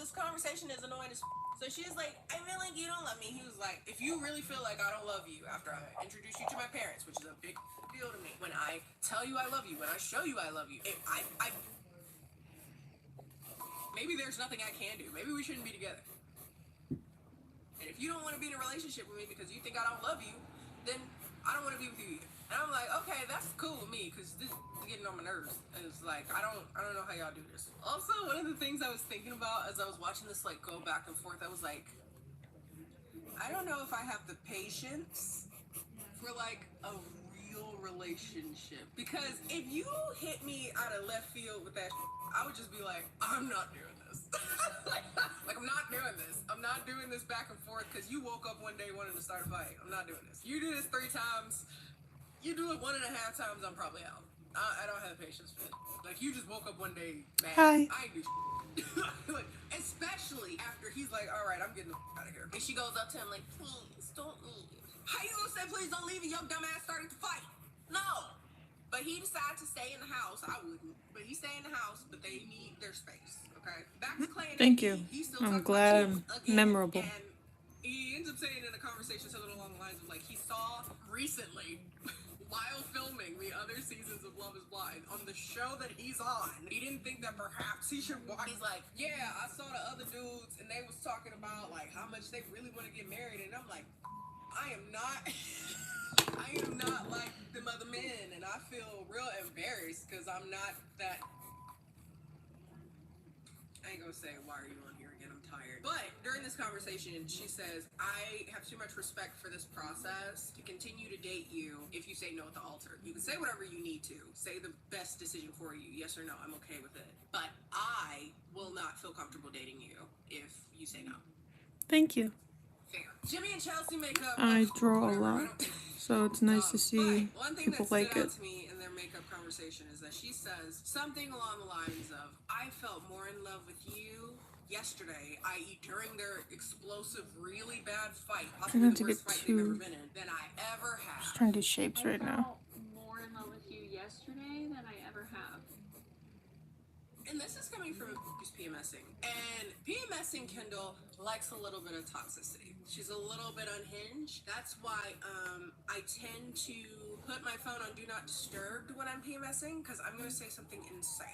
this conversation is annoying as So she was like, I feel like you don't love me. He was like, if you really feel like I don't love you after I introduce you to my parents, which is a big deal to me, when I tell you I love you, when I show you I love you, maybe there's nothing I can do. Maybe we shouldn't be together. And if you don't want to be in a relationship with me because you think I don't love you, then I don't want to be with you either. And I'm like, okay, that's cool with me because this is getting on my nerves. And it's like, I don't know how y'all do this. Also, one of the things I was thinking about as I was watching this like go back and forth, I was like, I don't know if I have the patience for like a real relationship. Because if you hit me out of left field with that I would just be like, I'm not doing this. like I'm not doing this. I'm not doing this back and forth because you woke up one day wanting to start a fight. I'm not doing this. You do this 3 times. You do it 1.5 times, I'm probably out. I don't have patience for it. Like, you just woke up one day mad. Hi. I ain't do like, especially after he's like, all right, I'm getting the out of here. And she goes up to him like, please, don't leave. How you gonna say please don't leave and your dumb ass starting to fight? No. But he decided to stay in the house. I wouldn't. But he stayed in the house, but they need their space. Okay? Back to Clay and Thank Nikki, you. he still I'm talks glad about I'm again, memorable. And he ends up saying in a conversation something along the lines of like he saw recently while filming the other seasons of Love is Blind on the show that he's on, he didn't think that perhaps he should watch. He's like, yeah, I saw the other dudes and they was talking about like how much they really want to get married, and I'm like, I am not like them other men, and I feel real embarrassed because I'm not that. I ain't gonna say why are you on here again, I'm tired. But during this conversation, she says, I have too much respect for this process to continue to date you if you say no at the altar. You can say whatever you need to. Say the best decision for you, yes or no, I'm okay with it. But I will not feel comfortable dating you if you say no. Thank you. Fair. Jimmy and Chelsea makeup. I draw a lot, so it's nice to see one thing people that like stood it. out to me in their makeup conversation is that she says something along the lines of, I felt more in love with you yesterday, i.e. during their explosive, really bad fight, possibly the worst fight they've ever been in, than I ever have. Just trying to do shapes right now. More in love with you yesterday than I ever have. And this is coming from who's PMSing. And PMSing Kendall likes a little bit of toxicity. She's a little bit unhinged. That's why I tend to put my phone on Do Not Disturb when I'm PMSing, because I'm going to say something insane.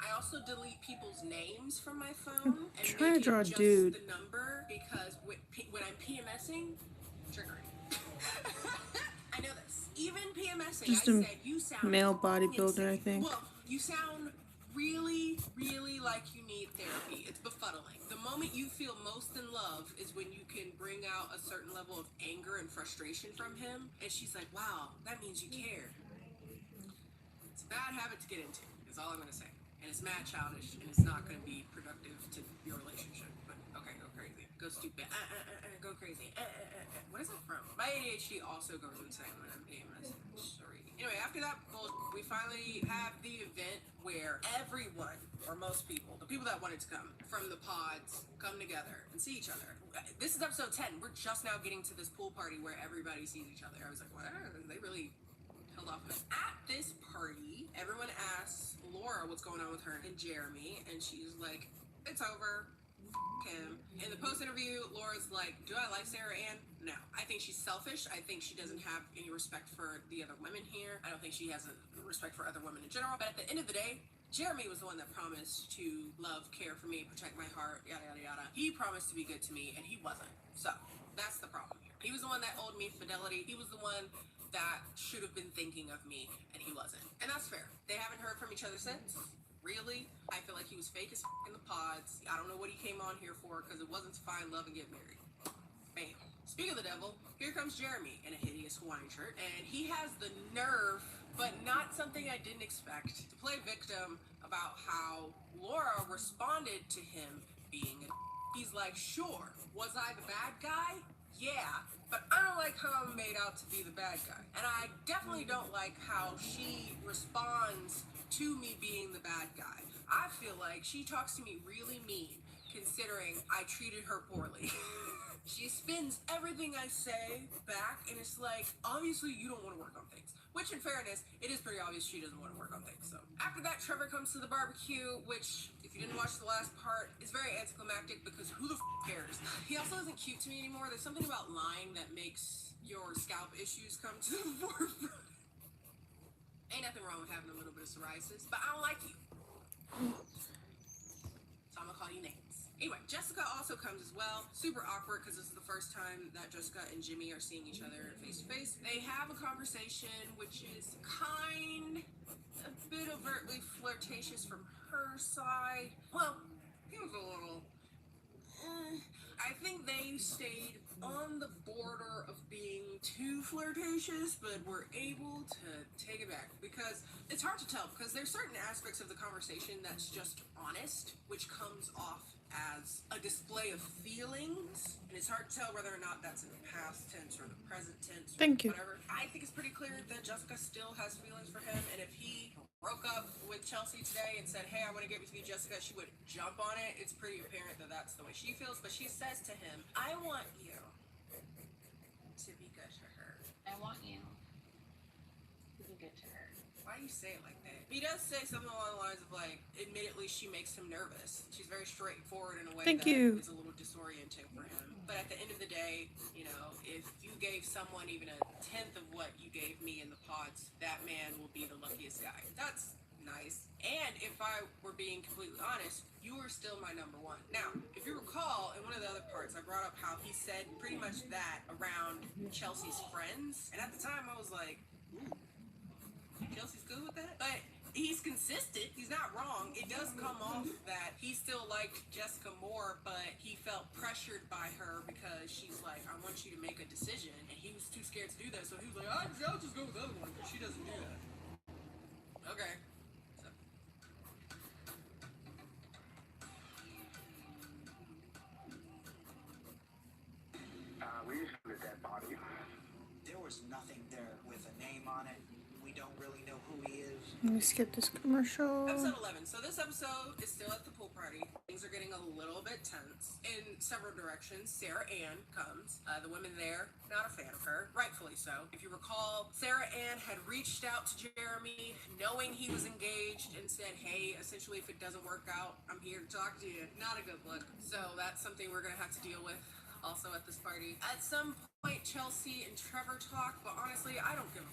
I also delete people's names from my phone and trying to make draw it a just dude. the number, because when I'm PMSing, triggering. I know this. Even PMSing, Just I a said, you sound male bodybuilder, insane. I think. Well, you sound really, really like you need therapy. It's befuddling. The moment you feel most in love is when you can bring out a certain level of anger and frustration from him. And she's like, wow, that means you care. It's a bad habit to get into, is all I'm going to say. And it's mad childish, and it's not going to be productive to your relationship. But, okay, go crazy. Go stupid. Go crazy. What is it from? My ADHD also goes insane when I'm PMSing. Sorry. Anyway, after that we finally have the event where everyone, or most people, the people that wanted to come from the pods, come together and see each other. This is episode 10. We're just now getting to this pool party where everybody sees each other. I was like, what? They really held off. At this party, everyone asks Laura what's going on with her and Jeremy, and she's like, it's over. Him. In the post-interview, Laura's like, do I like Sarah Ann? No. I think she's selfish. I think she doesn't have any respect for the other women here. I don't think she has a respect for other women in general. But at the end of the day, Jeremy was the one that promised to love, care for me, protect my heart, yada, yada, yada. He promised to be good to me, and he wasn't. So, that's the problem here. He was the one that owed me fidelity. He was the one that should have been thinking of me, and he wasn't. And that's fair. They haven't heard from each other since. Really? I feel like he was fake as in the pods. I don't know what he came on here for, because it wasn't to find love and get married. Bam. Speaking of the devil, here comes Jeremy in a hideous Hawaiian shirt, and he has the nerve, but not something I didn't expect, to play victim about how Laura responded to him being a He's like, sure, was I the bad guy? Yeah, but I don't like how I'm made out to be the bad guy. And I definitely don't like how she responds to me being the bad guy. I feel like she talks to me really mean, considering I treated her poorly. She spins everything I say back, and it's like, obviously you don't want to work on things. Which, in fairness, it is pretty obvious she doesn't want to work on things. So after that, Trevor comes to the barbecue, which, if you didn't watch the last part, is very anticlimactic because who the cares? He also isn't cute to me anymore. There's something about lying that makes your scalp issues come to the forefront. Ain't nothing wrong with having a little bit of psoriasis, but I don't like you. So I'm gonna call you names. Anyway, Jessica also comes as well. Super awkward because this is the first time that Jessica and Jimmy are seeing each other face to face. They have a conversation which is a bit overtly flirtatious from her side. Well, he was a little... I think they stayed on the border of being too flirtatious, but were able to take it back because it's hard to tell because there's certain aspects of the conversation that's just honest, which comes off as a display of feelings, and it's hard to tell whether or not that's in the past tense or the present tense or Thank you. whatever. I think it's pretty clear that Jessica still has feelings for him, and if he broke up with Chelsea today and said, hey, I want to get with you, Jessica, she would jump on it. It's pretty apparent that that's the way she feels, but she says to him, I want you to be good to her. I want you to be good to her. Why do you say it like that? He does say something along the lines of, like, admittedly, she makes him nervous. She's very straightforward in a way Thank that you. is a little disorienting for him. But at the end of the day, you know, if you gave someone even a tenth of what you gave me in the pods, that man will be the luckiest guy. That's nice. And if I were being completely honest, you were still my number one. Now, if you recall, in one of the other parts, I brought up how he said pretty much that around Chelsea's friends. And at the time, I was like, ooh, Chelsea's good with that? But he's consistent. He's not wrong. It does come off that he still liked Jessica more, but he felt pressured by her because she's like, I want you to make a decision. And he was too scared to do that. So he was like, I'll just go with the other one because she doesn't do that. Okay. So. We just found a dead body. There was nothing there with a name on it. We don't really know who he is. Let me skip this commercial. Episode 11. So this episode is still at the pool party. Things are getting a little bit tense in several directions. Sarah Ann comes. The women there, not a fan of her. Rightfully so. If you recall, Sarah Ann had reached out to Jeremy knowing he was engaged and said, hey, essentially if it doesn't work out, I'm here to talk to you. Not a good look. So that's something we're going to have to deal with also at this party. At some point, Chelsea and Trevor talk, but honestly, I don't give a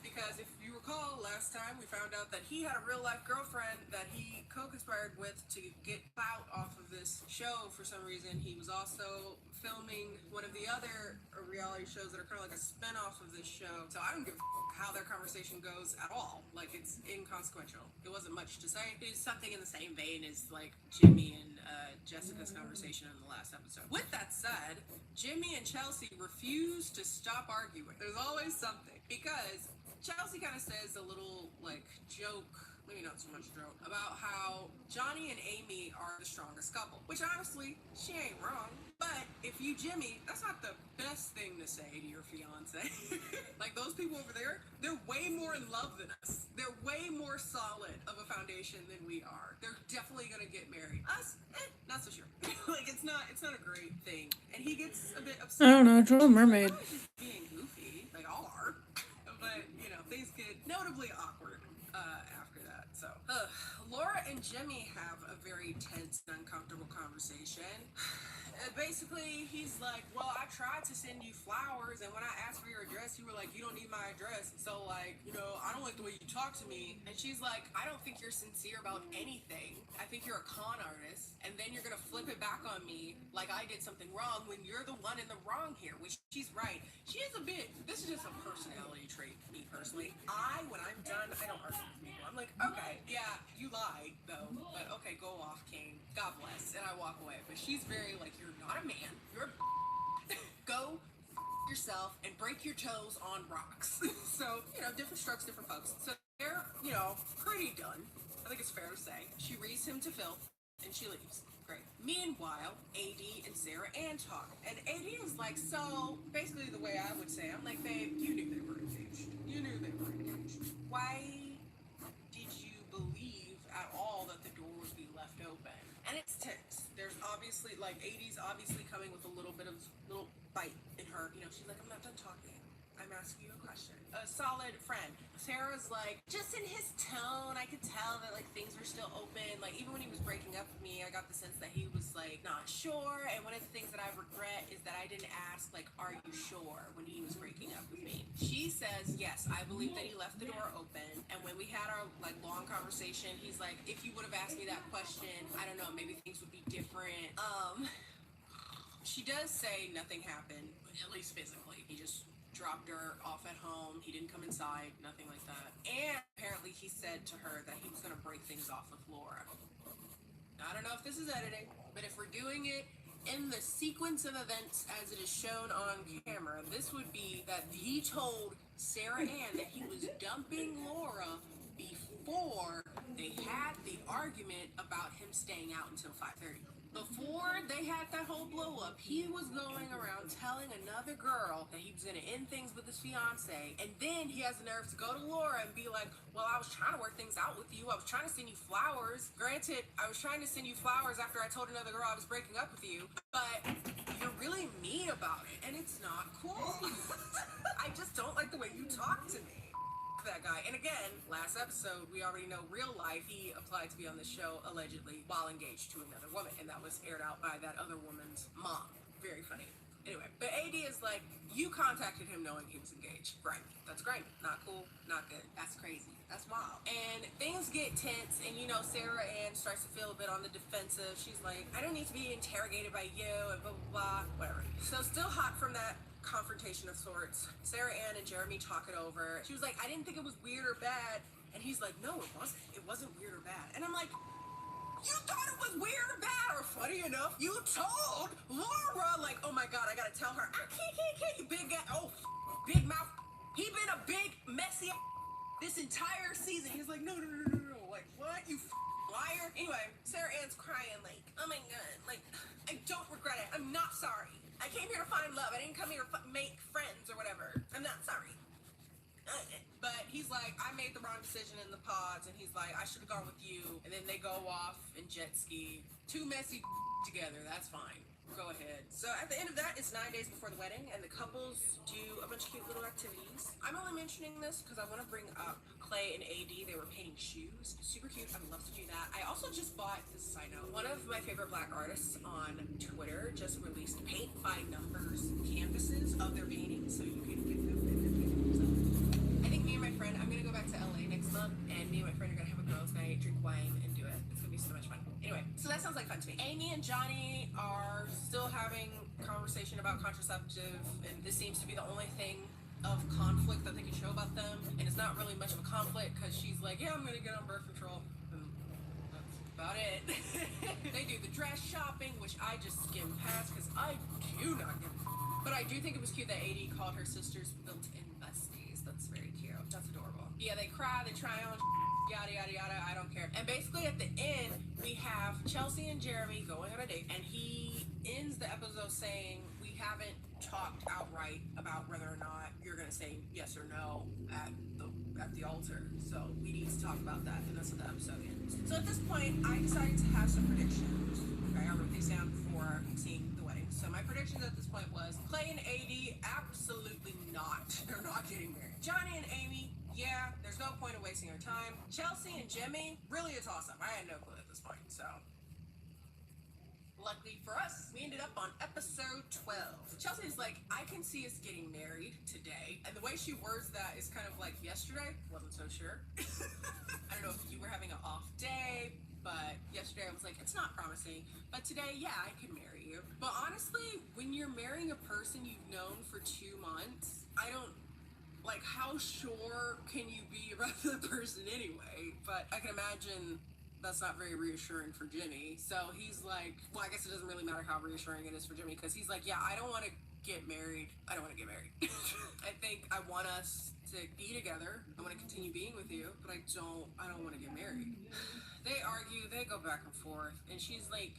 because if you recall last time we found out that he had a real life girlfriend that he co-conspired with to get clout off of this show for some reason. He was also filming one of the other reality shows that are kind of like a spin-off of this show. So I don't give a how their conversation goes at all. Like, it's inconsequential. It wasn't much to say. It's something in the same vein as like Jimmy and Jessica's conversation in the last episode. With that said, Jimmy and Chelsea refuse to stop arguing. There's always something because Chelsea kind of says a little, like, joke, maybe not so much joke, about how Johnny and Amy are the strongest couple. Which, honestly, she ain't wrong. But if you Jimmy, that's not the best thing to say to your fiance. Like, those people over there, they're way more in love than us. They're way more solid of a foundation than we are. They're definitely gonna get married. Us, not so sure. Like, it's not a great thing. And he gets a bit upset. I don't know, Little Mermaid. Like, just being goofy. They all are. But, you know, things get notably awkward after that. So, Laura and Jimmy have a very tense and uncomfortable conversation. Basically, he's like, well, I tried to send you flowers, and when I asked for your address, you were like, you don't need my address. So, like, you know, I don't like the way you talk to me. And she's like, I don't think you're sincere about anything. I think you're a con artist, and then you're gonna flip it back on me like I did something wrong when you're the one in the wrong here, which she's right. She is a bit, this is just a personality trait, me personally. When I'm done, I don't argue with people. I'm like, okay, yeah, you lied, though, but okay, go off, King. God bless. And I walk away. But she's very like, you're not a man. You're a go yourself and break your toes on rocks. So, you know, different strokes, different folks. So they're, you know, pretty done. I think it's fair to say. She reads him to filth and she leaves. Great. Meanwhile, AD and Sarah Ann talk. And AD is like, so basically the way I would say, I'm like, babe, you knew they were engaged. You knew they were engaged. Why did you believe at all that the door would be left open? And it's tense. There's obviously, like, AD's obviously coming with a little bit of little bite in her. You know, she's like, I'm not done talking. I I'm asking you a question. A solid friend. Sarah's like, just in his tone, I could tell that like things were still open. Like even when he was breaking up with me, I got the sense that he was like not sure. And one of the things that I regret is that I didn't ask like, are you sure, when he was breaking up with me. She says, yes, I believe that he left the door open. And when we had our like long conversation, he's like, if you would have asked me that question, I don't know, maybe things would be different. She does say nothing happened, at least physically. He just dropped her off at home. He didn't come inside, nothing like that. And apparently he said to her that he was going to break things off with Laura. I don't know if this is editing, but if we're doing it in the sequence of events as it is shown on camera, this would be that he told Sarah Ann that he was dumping Laura before they had the argument about him staying out until 5:30. Before they had that whole blow up, he was going around telling another girl that he was going to end things with his fiance. And then he has the nerve to go to Laura and be like, well, I was trying to work things out with you. I was trying to send you flowers. Granted, I was trying to send you flowers after I told another girl I was breaking up with you. But you're really mean about it. And it's not cool. I just don't like the way you talk to me. That guy. And again, last episode, we already know real life, he applied to be on the show allegedly while engaged to another woman, and that was aired out by that other woman's mom. Very funny. Anyway, but AD is like, you contacted him knowing he was engaged. Right. That's great. Not cool. Not good. That's crazy. That's wild. And things get tense, and you know, Sarah Ann starts to feel a bit on the defensive. She's like, I don't need to be interrogated by you, and blah, blah, blah. Whatever. So still hot from that confrontation of sorts. Sarah Ann and Jeremy talk it over. She was like, I didn't think it was weird or bad. And he's like, no, it wasn't. It wasn't weird or bad. And I'm like, you thought it was weird or bad, or funny enough, you told Laura, like, oh my God, I gotta tell her, I can't, you big guy, big mouth. He been a big, messy this entire season. He's like, no, like, what, you liar? Anyway, Sarah Ann's crying, like, oh my God, like, I don't regret it. I'm not sorry. I came here to find love. I didn't come here to make friends or whatever. I'm not sorry. But he's like, I made the wrong decision in the pods, and he's like, I should have gone with you. And then they go off and jet ski. Two messy together. That's fine. Go ahead. So at the end of that, it's 9 days before the wedding, and the couples do a bunch of cute little activities. I'm only mentioning this because I want to bring up Clay and AD. They were painting shoes. Super cute. I would love to do that. I also just bought, this side note, one of my favorite black artists on Twitter just released paint by numbers canvases of their paintings, so you can get them and paint them yourself. I think me and my friend, I'm going to go back to LA next month, and me and my friend are going to have a girls' night, drink wine, and do it. It's going to be so much fun. Anyway, so that sounds like fun to me. Amy and Johnny are still having conversation about contraceptive, and this seems to be the only thing of conflict that they can show about them, and it's not really much of a conflict because she's like, yeah, I'm going to get on birth control. And that's about it. They do the dress shopping, which I just skimmed past because I do not get it. But I do think it was cute that AD called her sisters built-in besties. That's very cute. That's adorable. Yeah, they cry, they try on yada yada yada, I don't care. And basically at the end we have Chelsea and Jeremy going on a date, and he ends the episode saying, we haven't talked outright about whether or not you're gonna say yes or no at the altar, so we need to talk about that. And that's what the episode ends. So at this point I decided to have some predictions. Okay, I wrote these down before seeing the wedding. So my predictions at this point was Clay and AD, absolutely not. They're not getting married. Johnny and Amy, yeah, there's no point in wasting our time. Chelsea and Jimmy, really a toss-up. I had no clue at this point, so. Luckily for us, we ended up on episode 12. Chelsea's like, I can see us getting married today. And the way she words that is kind of like yesterday. Wasn't so sure. I don't know if you were having an off day, but yesterday I was like, it's not promising. But today, yeah, I can marry you. But honestly, when you're marrying a person you've known for 2 months, like, how sure can you be about the person anyway? But I can imagine that's not very reassuring for Jimmy. So he's like, well, I guess it doesn't really matter how reassuring it is for Jimmy, because he's like, yeah, I don't want to get married. I don't want to get married. I think I want us to be together. I want to continue being with you, but I don't want to get married. They argue, they go back and forth, and she's like,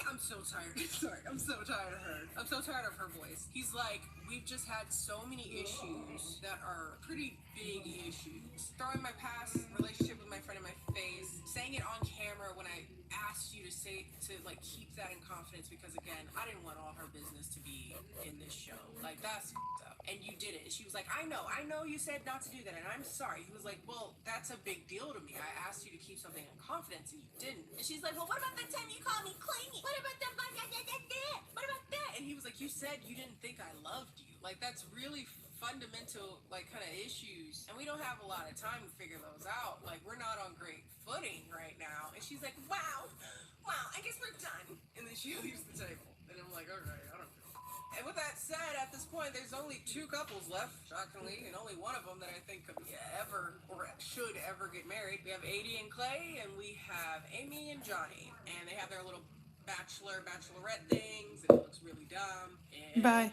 I'm so tired. Sorry, I'm so tired of her. I'm so tired of her voice. He's like, we've just had so many issues that are pretty big issues. Throwing my past relationship with my friend in my face, saying it on camera when I asked you to say to like keep that in confidence, because again, I didn't want all her business to be in this show. Like that's up. And you did it. And she was like, I know you said not to do that, and I'm sorry. He was like, well, that's a big deal to me. I asked you to keep something in confidence, and you didn't. And she's like, well, what about that time you called me clingy? What about that? What about that? And he was like, you said you didn't think I loved you. Like that's really fundamental, like kind of issues, and we don't have a lot of time to figure those out. Like we're not on great footing right now. And she's like, wow, I guess we're done. And then she leaves the table, and I'm like, okay, I don't know. And with that said, at this point, there's only 2 couples left, shockingly, and only one of them that I think could ever or should ever get married. We have Adie and Clay, and we have Amy and Johnny, and they have their little bachelorette things, and it looks really dumb. And Bye.